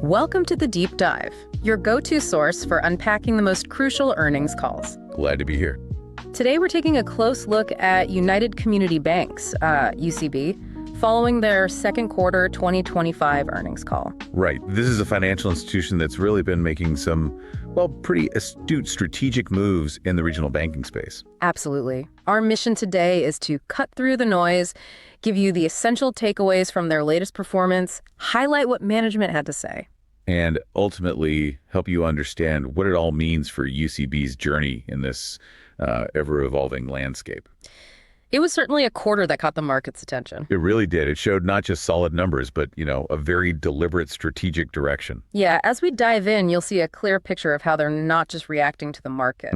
Welcome to The Deep Dive, your go-to source for unpacking the most crucial earnings calls. Glad to be here. Today, we're taking a close look at United Community Banks, UCB, following their second quarter 2025 earnings call. Right. This is a financial institution that's really been making some, pretty astute strategic moves in the regional banking space. Absolutely. Our mission today is to cut through the noise, give you the essential takeaways from their latest performance, highlight what management had to say, And ultimately help you understand what it all means for UCB's journey in this ever-evolving landscape. It was certainly a quarter that caught the market's attention. It really did. It showed not just solid numbers, but, a very deliberate strategic direction. Yeah, as we dive in, you'll see a clear picture of how they're not just reacting to the market.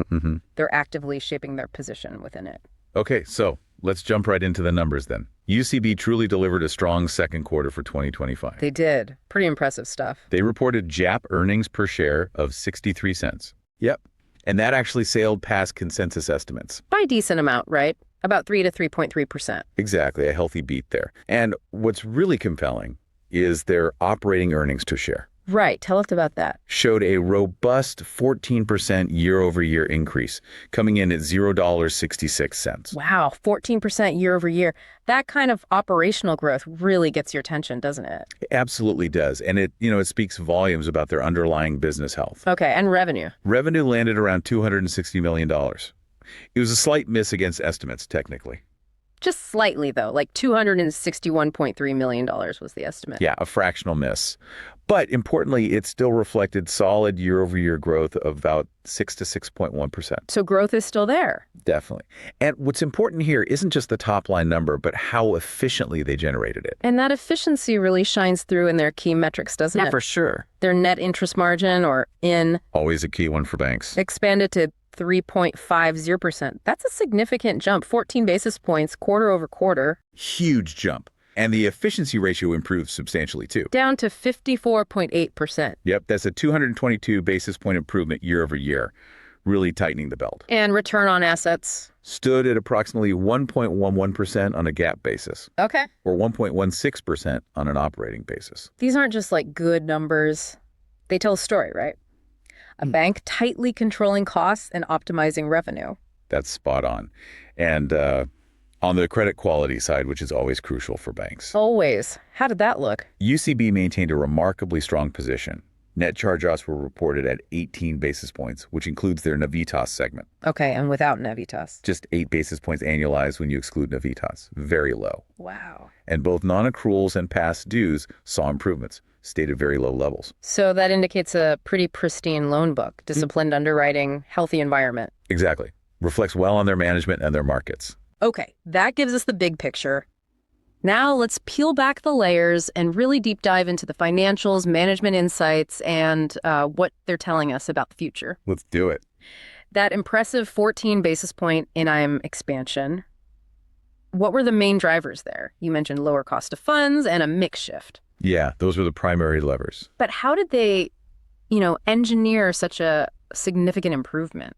They're actively shaping their position within it. Okay, so let's jump right into the numbers then. UCB truly delivered a strong second quarter for 2025. They did. Pretty impressive stuff. They reported GAAP earnings per share of 63 cents. Yep. And that actually sailed past consensus estimates. By a decent amount, right? About 3 to 3.3%. Exactly, a healthy beat there. And what's really compelling is their operating earnings per share. Right. Tell us about that. Showed a robust 14% year-over-year increase, coming in at $0.66. Wow, 14% year over year. That kind of operational growth really gets your attention, doesn't it? It absolutely does. And it speaks volumes about their underlying business health. Okay, and revenue. Revenue landed around $260 million. It was a slight miss against estimates, technically. Just slightly, though, like $261.3 million was the estimate. Yeah, a fractional miss. But importantly, it still reflected solid year-over-year growth of about 6 to 6.1%. So growth is still there. Definitely. And what's important here isn't just the top-line number, but how efficiently they generated it. And that efficiency really shines through in their key metrics, doesn't it? For sure. Their net interest margin, or IN, Always a key one for banks. expanded to 3.50%. That's a significant jump, 14 basis points quarter over quarter. Huge jump. And the efficiency ratio improved substantially, too. Down to 54.8%. Yep, that's a 222 basis point improvement year over year, really tightening the belt. And return on assets. Stood at approximately 1.11% on a GAAP basis, Okay. or 1.16% on an operating basis. These aren't just like good numbers. They tell a story, right? A bank tightly controlling costs and optimizing revenue. That's spot on. And on the credit quality side, which is always crucial for banks. Always. How did that look? UCB maintained a remarkably strong position. Net charge-offs were reported at 18 basis points, which includes their Navitas segment. Okay, and without Navitas. Just 8 basis points annualized when you exclude Navitas. Very low. Wow. And both non-accruals and past dues saw improvements, stayed at very low levels. So that indicates a pretty pristine loan book, disciplined underwriting, healthy environment. Exactly. Reflects well on their management and their markets. Okay, that gives us the big picture. Now let's peel back the layers and really deep dive into the financials, management insights, and what they're telling us about the future. Let's do it. That impressive 14 basis point NIM expansion. What were the main drivers there? You mentioned lower cost of funds and a mix shift. Yeah, those were the primary levers. But how did they, engineer such a significant improvement,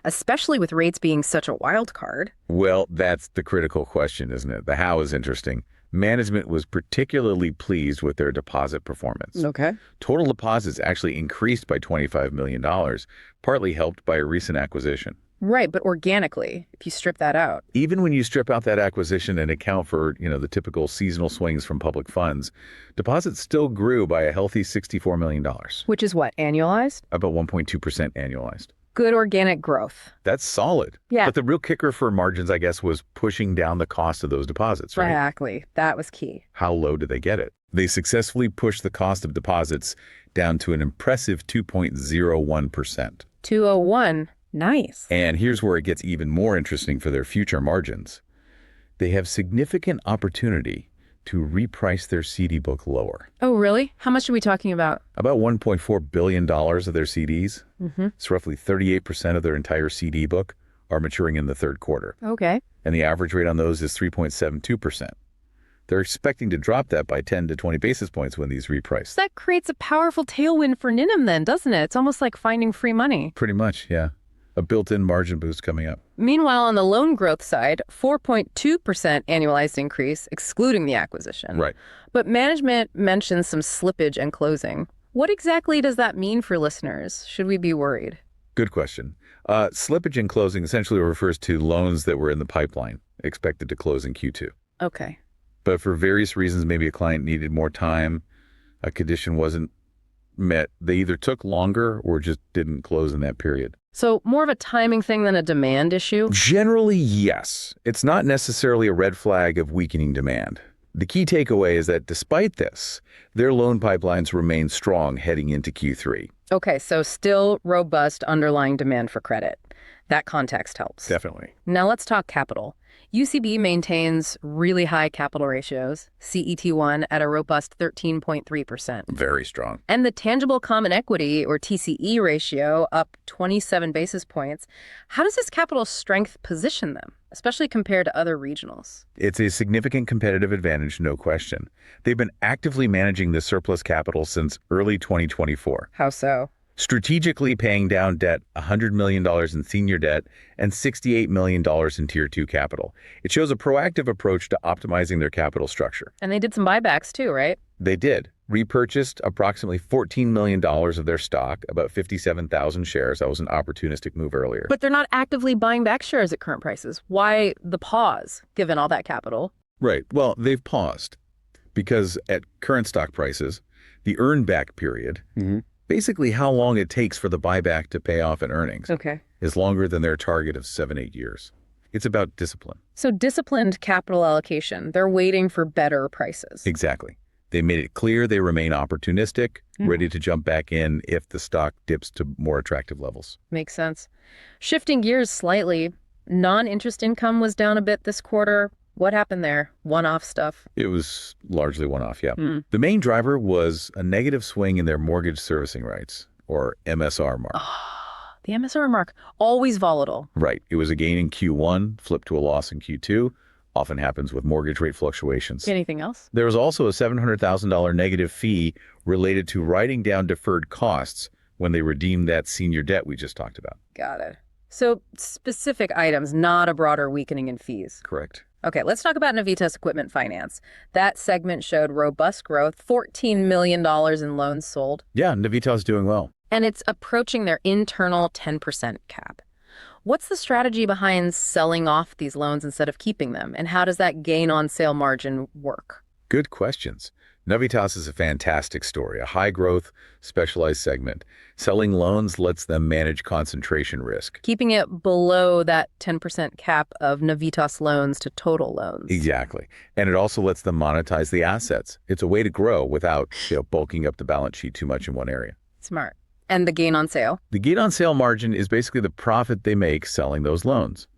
especially with rates being such a wild card? Well, that's the critical question, isn't it? The how is interesting. Management was particularly pleased with their deposit performance. Okay. Total deposits actually increased by $25 million, partly helped by a recent acquisition. Right, but organically, if you strip that out. Even when you strip out that acquisition and account for, the typical seasonal swings from public funds, deposits still grew by a healthy $64 million. Which is what, annualized? About 1.2% annualized. Good organic growth. That's solid. Yeah. But the real kicker for margins, I guess, was pushing down the cost of those deposits, right? Exactly. That was key. How low did they get it? They successfully pushed the cost of deposits down to an impressive 2.01%. 201. Nice. And here's where it gets even more interesting for their future margins. They have significant opportunity to reprice their CD book lower. Oh, really? How much are we talking about? About $1.4 billion of their CDs. It's roughly 38% of their entire CD book are maturing in the third quarter. Okay. And the average rate on those is 3.72%. They're expecting to drop that by 10 to 20 basis points when these reprice. That creates a powerful tailwind for NIM then, doesn't it? It's almost like finding free money. Pretty much, yeah. A built-in margin boost coming up. Meanwhile, on the loan growth side, 4.2% annualized increase, excluding the acquisition. Right. But management mentions some slippage and closing. What exactly does that mean for listeners? Should we be worried? Good question. Slippage in closing essentially refers to loans that were in the pipeline, expected to close in Q2. Okay. But for various reasons, maybe a client needed more time, a condition wasn't met. They either took longer or just didn't close in that period. So more of a timing thing than a demand issue? Generally, yes. It's not necessarily a red flag of weakening demand. The key takeaway is that despite this, their loan pipelines remain strong heading into Q3. Okay, so still robust underlying demand for credit. That context helps. Definitely. Now let's talk capital. UCB maintains really high capital ratios, CET1 at a robust 13.3%. Very strong. And the tangible common equity, or TCE ratio, up 27 basis points. How does this capital strength position them, especially compared to other regionals? It's a significant competitive advantage, no question. They've been actively managing this surplus capital since early 2024. How so? Strategically paying down debt, $100 million in senior debt, and $68 million in Tier 2 capital. It shows a proactive approach to optimizing their capital structure. And they did some buybacks too, right? They did. Repurchased approximately $14 million of their stock, about 57,000 shares. That was an opportunistic move earlier. But they're not actively buying back shares at current prices. Why the pause, given all that capital? Right. Well, they've paused because at current stock prices, the earn back period, basically how long it takes for the buyback to pay off in earnings, is longer than their target of 7-8 years. It's about discipline. So disciplined capital allocation. They're waiting for better prices. Exactly. They made it clear they remain opportunistic, ready to jump back in if the stock dips to more attractive levels. Makes sense. Shifting gears slightly, non-interest income was down a bit this quarter. What happened there? One-off stuff? It was largely one-off, yeah. The main driver was a negative swing in their mortgage servicing rights, or MSR mark. The MSR mark, always volatile. Right. It was a gain in Q1, flipped to a loss in Q2. Often happens with mortgage rate fluctuations. Anything else? There was also a $700,000 negative fee related to writing down deferred costs when they redeemed that senior debt we just talked about. Got it. So specific items, not a broader weakening in fees. Correct. Okay, let's talk about Navitas Equipment Finance. That segment showed robust growth, $14 million in loans sold. Yeah, Navitas doing well. And it's approaching their internal 10% cap. What's the strategy behind selling off these loans instead of keeping them? And how does that gain on sale margin work? Good questions. Navitas is a fantastic story, a high-growth, specialized segment. Selling loans lets them manage concentration risk. Keeping it below that 10% cap of Navitas loans to total loans. Exactly. And it also lets them monetize the assets. It's a way to grow without bulking up the balance sheet too much in one area. Smart. And the gain on sale? The gain on sale margin is basically the profit they make selling those loans.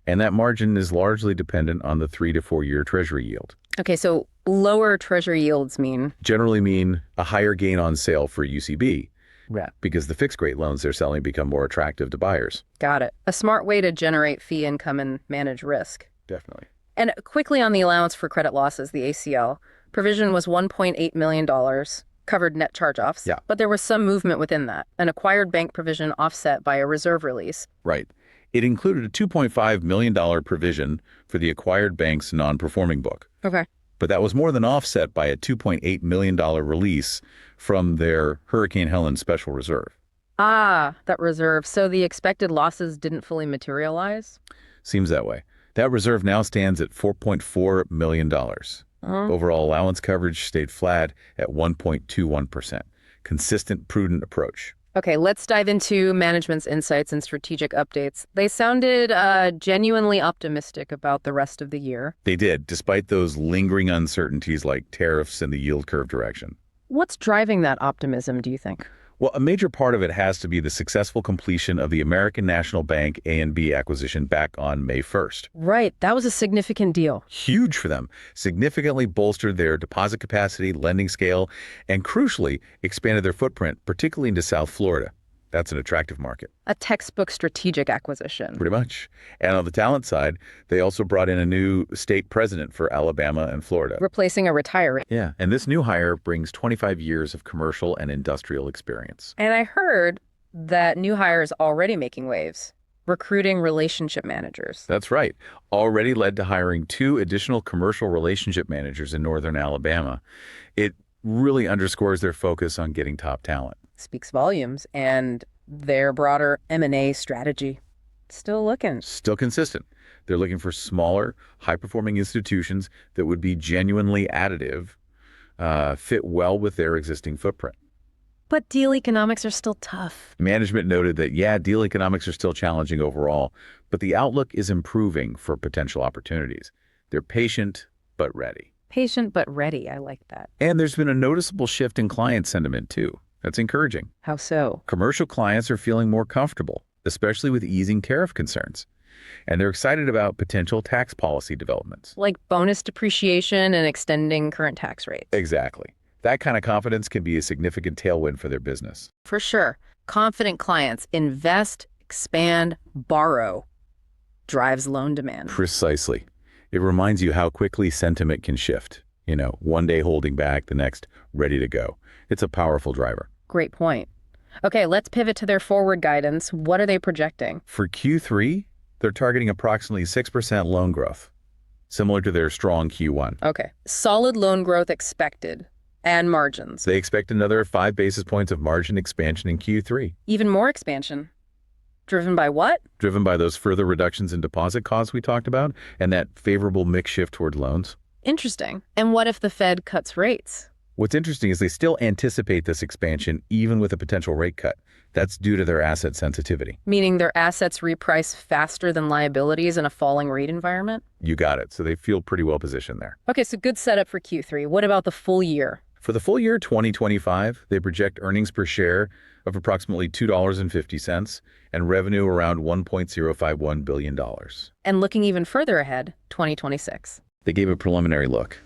And that margin is largely dependent on the 3 to 4 year Treasury yield. Okay, so lower Treasury yields generally mean a higher gain on sale for UCB. Yeah. Because the fixed rate loans they're selling become more attractive to buyers. Got it. A smart way to generate fee income and manage risk. Definitely. And quickly on the allowance for credit losses, the ACL, provision was $1.8 million, covered net charge-offs. Yeah. But there was some movement within that, an acquired bank provision offset by a reserve release. Right. It included a $2.5 million provision for the acquired bank's non-performing book. Okay. But that was more than offset by a $2.8 million release from their Hurricane Helene special reserve. Ah, that reserve. So the expected losses didn't fully materialize? Seems that way. That reserve now stands at $4.4 million. Overall allowance coverage stayed flat at 1.21%. Consistent, prudent approach. Okay, let's dive into management's insights and strategic updates. They sounded genuinely optimistic about the rest of the year. They did, despite those lingering uncertainties like tariffs and the yield curve direction. What's driving that optimism, do you think? Well, a major part of it has to be the successful completion of the American National Bank A&B acquisition back on May 1st. Right, that was a significant deal. Huge for them. Significantly bolstered their deposit capacity, lending scale, and crucially, expanded their footprint, particularly into South Florida. That's an attractive market. A textbook strategic acquisition. Pretty much. And on the talent side, they also brought in a new state president for Alabama and Florida. Replacing a retiree. Yeah, and this new hire brings 25 years of commercial and industrial experience. And I heard that new hire is already making waves, recruiting relationship managers. That's right. Already led to hiring 2 additional commercial relationship managers in northern Alabama. It really underscores their focus on getting top talent. Speaks volumes. And their broader M&A strategy. Still looking. Still consistent. They're looking for smaller, high-performing institutions that would be genuinely additive, fit well with their existing footprint. But deal economics are still tough. Management noted that, yeah, deal economics are still challenging overall, but the outlook is improving for potential opportunities. They're patient, but ready. Patient but ready. I like that. And there's been a noticeable shift in client sentiment, too. That's encouraging. How so? Commercial clients are feeling more comfortable, especially with easing tariff concerns. And they're excited about potential tax policy developments. Like bonus depreciation and extending current tax rates. Exactly. That kind of confidence can be a significant tailwind for their business. For sure. Confident clients invest, expand, borrow. Drives loan demand. Precisely. It reminds you how quickly sentiment can shift. You know, one day holding back, the next ready to go. It's a powerful driver. Great point. Okay, let's pivot to their forward guidance. What are they projecting? For Q3, they're targeting approximately 6% loan growth, similar to their strong Q1. Okay. Solid loan growth expected. And margins. They expect another 5 basis points of margin expansion in Q3. Even more expansion. Driven by what? Driven by those further reductions in deposit costs we talked about and that favorable mix shift toward loans. Interesting. And what if the Fed cuts rates? What's interesting is they still anticipate this expansion even with a potential rate cut. That's due to their asset sensitivity. Meaning their assets reprice faster than liabilities in a falling rate environment? You got it. So they feel pretty well positioned there. Okay, so good setup for Q3. What about the full year? For the full year 2025, they project earnings per share of approximately $2.50 and revenue around $1.051 billion. And looking even further ahead, 2026. They gave a preliminary look.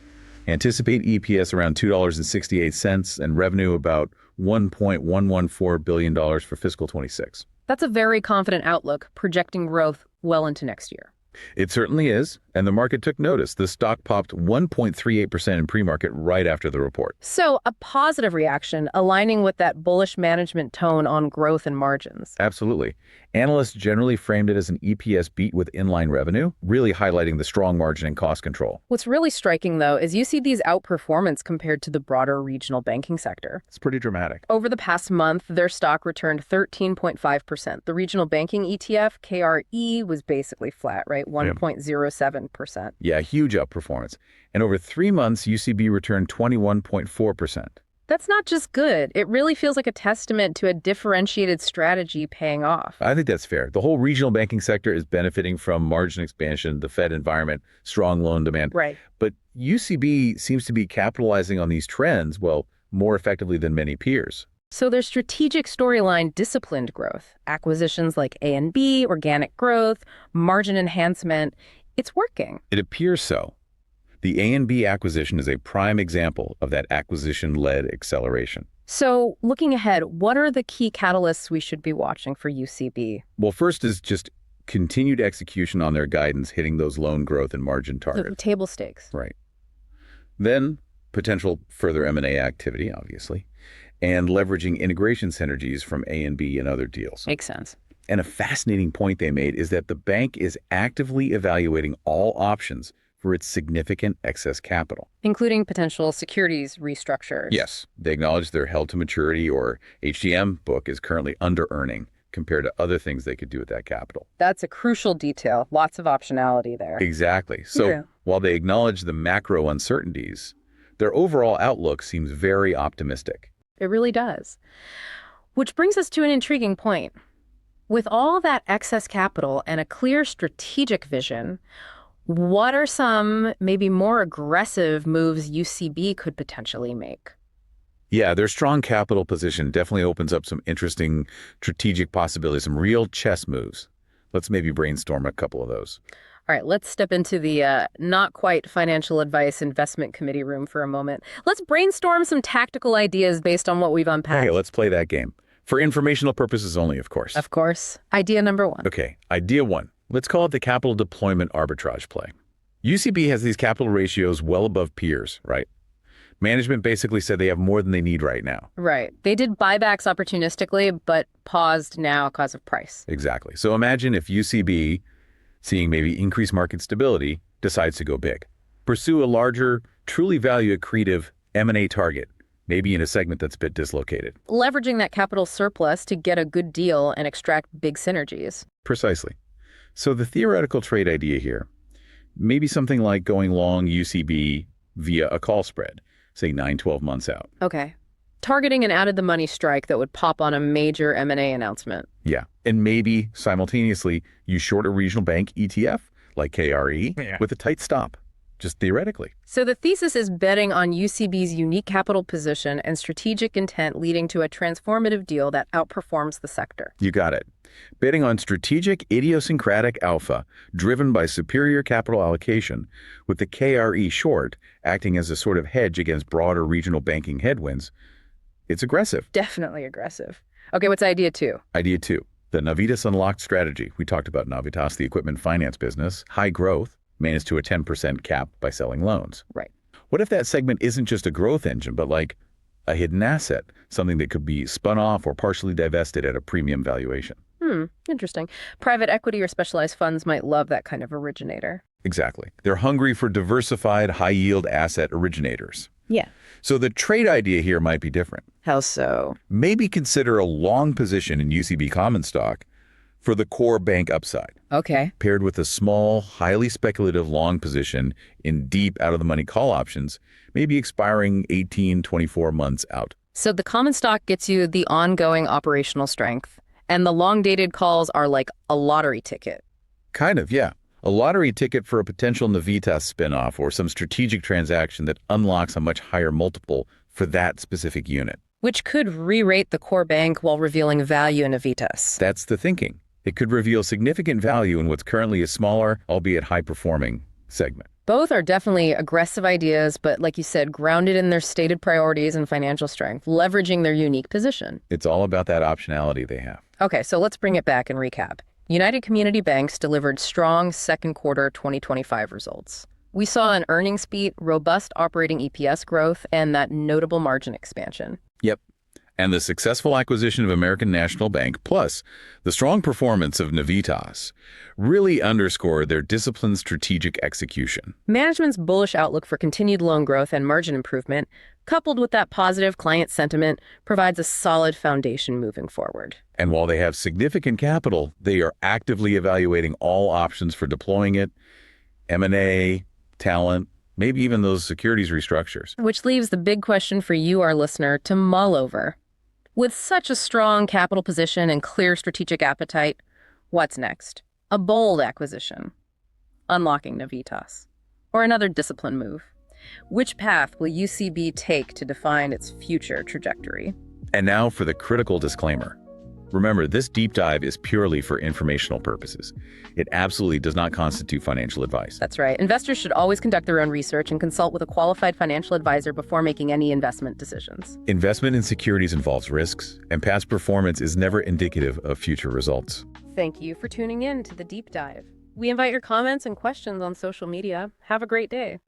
Anticipate EPS around $2.68 and revenue about $1.114 billion for fiscal 26. That's a very confident outlook, projecting growth well into next year. It certainly is, and the market took notice. The stock popped 1.38% in pre-market right after the report. So a positive reaction, aligning with that bullish management tone on growth and margins. Absolutely. Analysts generally framed it as an EPS beat with inline revenue, really highlighting the strong margin and cost control. What's really striking, though, is UCB's outperformance compared to the broader regional banking sector. It's pretty dramatic. Over the past month, their stock returned 13.5%. The regional banking ETF, KRE, was basically flat, right? 1.07%. Yeah, huge outperformance. And over 3 months, UCB returned 21.4%. That's not just good. It really feels like a testament to a differentiated strategy paying off. I think that's fair. The whole regional banking sector is benefiting from margin expansion, the Fed environment, strong loan demand. Right. But UCB seems to be capitalizing on these trends, well, more effectively than many peers. So their strategic storyline, disciplined growth, acquisitions like A&B, organic growth, margin enhancement, it's working. It appears so. The A&B acquisition is a prime example of that acquisition-led acceleration. So looking ahead, what are the key catalysts we should be watching for UCB? Well, first is just continued execution on their guidance, hitting those loan growth and margin targets. The table stakes. Right. Then potential further M&A activity, obviously, and leveraging integration synergies from A&B and other deals. Makes sense. And a fascinating point they made is that the bank is actively evaluating all options for its significant excess capital. Including potential securities restructures. Yes. They acknowledge their held-to-maturity or HTM book is currently under-earning compared to other things they could do with that capital. That's a crucial detail. Lots of optionality there. Exactly. So while they acknowledge the macro uncertainties, their overall outlook seems very optimistic. It really does. Which brings us to an intriguing point. With all that excess capital and a clear strategic vision, what are some maybe more aggressive moves UCB could potentially make? Yeah, their strong capital position definitely opens up some interesting strategic possibilities, some real chess moves. Let's maybe brainstorm a couple of those. All right, let's step into the not quite financial advice investment committee room for a moment. Let's brainstorm some tactical ideas based on what we've unpacked. Okay, let's play that game. For informational purposes only, of course. Of course. Idea number 1. Okay, idea 1. Let's call it the capital deployment arbitrage play. UCB has these capital ratios well above peers, right? Management basically said they have more than they need right now. Right. They did buybacks opportunistically, but paused now because of price. Exactly. So imagine if UCB, seeing maybe increased market stability, decides to go big. Pursue a larger, truly value-accretive M&A target maybe in a segment that's a bit dislocated. Leveraging that capital surplus to get a good deal and extract big synergies. Precisely. So the theoretical trade idea here, maybe something like going long UCB via a call spread, say 9-12 months out. Okay. Targeting an out-of-the-money strike that would pop on a major M&A announcement. Yeah. And maybe simultaneously you short a regional bank ETF like KRE with a tight stop, just theoretically. So the thesis is betting on UCB's unique capital position and strategic intent leading to a transformative deal that outperforms the sector. You got it. Betting on strategic, idiosyncratic alpha driven by superior capital allocation, with the KRE short acting as a sort of hedge against broader regional banking headwinds. It's aggressive. Definitely aggressive. Okay, what's idea 2? Idea 2, the Navitas Unlocked strategy. We talked about Navitas, the equipment finance business, high growth, managed to a 10% cap by selling loans. Right. What if that segment isn't just a growth engine, but like a hidden asset, something that could be spun off or partially divested at a premium valuation? Interesting. Private equity or specialized funds might love that kind of originator. Exactly. They're hungry for diversified, high-yield asset originators. Yeah. So the trade idea here might be different. How so? Maybe consider a long position in UCB common stock for the core bank upside. Okay. Paired with a small, highly speculative long position in deep out-of-the-money call options, maybe expiring 18-24 months out. So the common stock gets you the ongoing operational strength, and the long-dated calls are like a lottery ticket. Kind of, yeah. A lottery ticket for a potential Navitas spinoff or some strategic transaction that unlocks a much higher multiple for that specific unit. Which could re-rate the core bank while revealing value in Navitas. That's the thinking. It could reveal significant value in what's currently a smaller, albeit high-performing segment. Both are definitely aggressive ideas, but like you said, grounded in their stated priorities and financial strength, leveraging their unique position. It's all about that optionality they have. Okay, so let's bring it back and recap. United Community Banks delivered strong second quarter 2025 results. We saw an earnings beat, robust operating EPS growth, and that notable margin expansion. Yep. And the successful acquisition of American National Bank, plus the strong performance of Navitas, really underscored their disciplined strategic execution. Management's bullish outlook for continued loan growth and margin improvement, coupled with that positive client sentiment, provides a solid foundation moving forward. And while they have significant capital, they are actively evaluating all options for deploying it, M&A, talent, maybe even those securities restructures. Which leaves the big question for you, our listener, to mull over. With such a strong capital position and clear strategic appetite, what's next? A bold acquisition, unlocking Navitas, or another discipline move? Which path will UCB take to define its future trajectory? And now for the critical disclaimer. Remember, this deep dive is purely for informational purposes. It absolutely does not constitute financial advice. That's right. Investors should always conduct their own research and consult with a qualified financial advisor before making any investment decisions. Investment in securities involves risks, and past performance is never indicative of future results. Thank you for tuning in to the deep dive. We invite your comments and questions on social media. Have a great day.